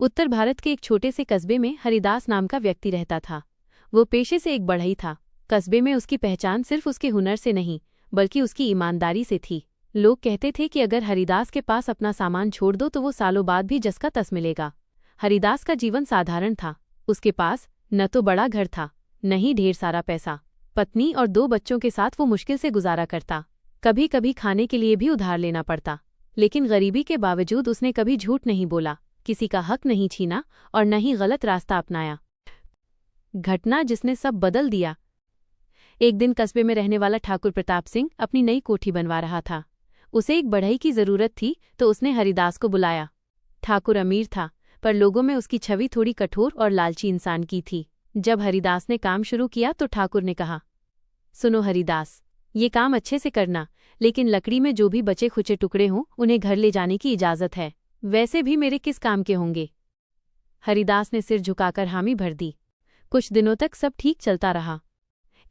उत्तर भारत के एक छोटे से कस्बे में हरिदास नाम का व्यक्ति रहता था। वो पेशे से एक बढ़ई था। कस्बे में उसकी पहचान सिर्फ उसके हुनर से नहीं बल्कि उसकी ईमानदारी से थी। लोग कहते थे कि अगर हरिदास के पास अपना सामान छोड़ दो तो वो सालों बाद भी जस का तस मिलेगा। हरिदास का जीवन साधारण था। उसके पास न तो बड़ा घर था, न ही ढेर सारा पैसा। पत्नी और 2 बच्चों के साथ वो मुश्किल से गुजारा करता। कभी कभी खाने के लिए भी उधार लेना पड़ता, लेकिन गरीबी के बावजूद उसने कभी झूठ नहीं बोला, किसी का हक नहीं छीना और न ही गलत रास्ता अपनाया। घटना जिसने सब बदल दिया। एक दिन कस्बे में रहने वाला ठाकुर प्रताप सिंह अपनी नई कोठी बनवा रहा था। उसे एक बढ़ई की जरूरत थी तो उसने हरिदास को बुलाया। ठाकुर अमीर था, पर लोगों में उसकी छवि थोड़ी कठोर और लालची इंसान की थी। जब हरिदास ने काम शुरू किया तो ठाकुर ने कहा, सुनो हरिदास, ये काम अच्छे से करना, लेकिन लकड़ी में जो भी बचे खुचे टुकड़े हों उन्हें घर ले जाने की इजाजत है। वैसे भी मेरे किस काम के होंगे। हरिदास ने सिर झुकाकर हामी भर दी। कुछ दिनों तक सब ठीक चलता रहा।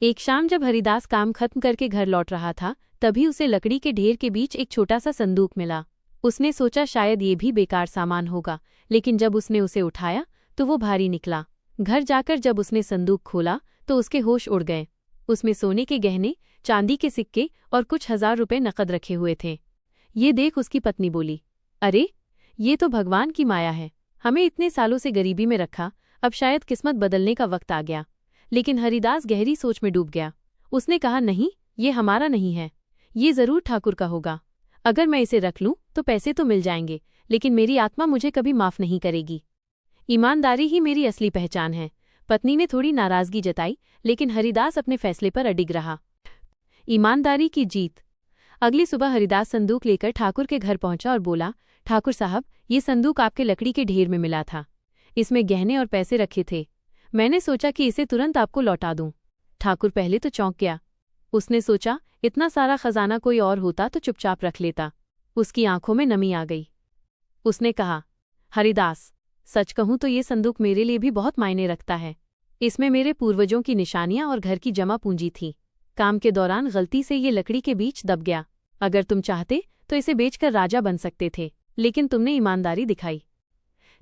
एक शाम जब हरिदास काम खत्म करके घर लौट रहा था, तभी उसे लकड़ी के ढेर के बीच एक छोटा सा संदूक मिला। उसने सोचा शायद ये भी बेकार सामान होगा, लेकिन जब उसने उसे उठाया तो वो भारी निकला। घर जाकर जब उसने संदूक खोला तो उसके होश उड़ गए। उसमें सोने के गहने, चांदी के सिक्के और कुछ 1000 रुपए नकद रखे हुए थे। ये देख उसकी पत्नी बोली, अरे ये तो भगवान की माया है। हमें इतने सालों से गरीबी में रखा, अब शायद किस्मत बदलने का वक्त आ गया। लेकिन हरिदास गहरी सोच में डूब गया। उसने कहा, नहीं, ये हमारा नहीं है, ये जरूर ठाकुर का होगा। अगर मैं इसे रख लूं तो पैसे तो मिल जाएंगे, लेकिन मेरी आत्मा मुझे कभी माफ नहीं करेगी। ईमानदारी ही मेरी असली पहचान है। पत्नी ने थोड़ी नाराजगी जताई, लेकिन हरिदास अपने फैसले पर अडिग रहा। ईमानदारी की जीत। अगली सुबह हरिदास संदूक लेकर ठाकुर के घर पहुंचा और बोला, ठाकुर साहब, ये संदूक आपके लकड़ी के ढेर में मिला था। इसमें गहने और पैसे रखे थे। मैंने सोचा कि इसे तुरंत आपको लौटा दूं। ठाकुर पहले तो चौंक गया। उसने सोचा, इतना सारा खजाना कोई और होता तो चुपचाप रख लेता। उसकी आंखों में नमी आ गई। उसने कहा, हरिदास, सच कहूं तो ये संदूक मेरे लिए भी बहुत मायने रखता है। इसमें मेरे पूर्वजों की निशानियां और घर की जमा पूंजी थी। काम के दौरान गलती से ये लकड़ी के बीच दब गया। अगर तुम चाहते तो इसे बेचकर राजा बन सकते थे, लेकिन तुमने ईमानदारी दिखाई।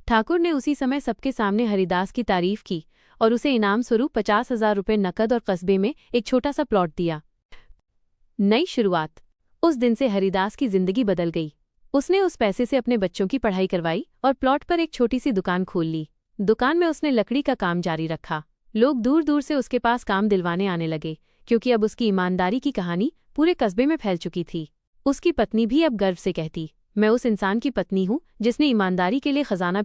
ठाकुर ने उसी समय सबके सामने हरिदास की तारीफ की और उसे इनाम स्वरूप 50,000 रुपये नकद और कस्बे में एक छोटा सा प्लॉट दिया। नई शुरुआत। उस दिन से हरिदास की जिंदगी बदल गई। उसने उस पैसे से अपने बच्चों की पढ़ाई करवाई और प्लॉट पर एक छोटी सी दुकान खोल ली। दुकान में उसने लकड़ी का काम जारी रखा। लोग दूर दूर से उसके पास काम दिलवाने आने लगे, क्योंकि अब उसकी ईमानदारी की कहानी पूरे कस्बे में फैल चुकी थी। उसकी पत्नी भी अब गर्व से कहती, मैं उस इंसान की पत्नी हूँ जिसने ईमानदारी के लिए खजाना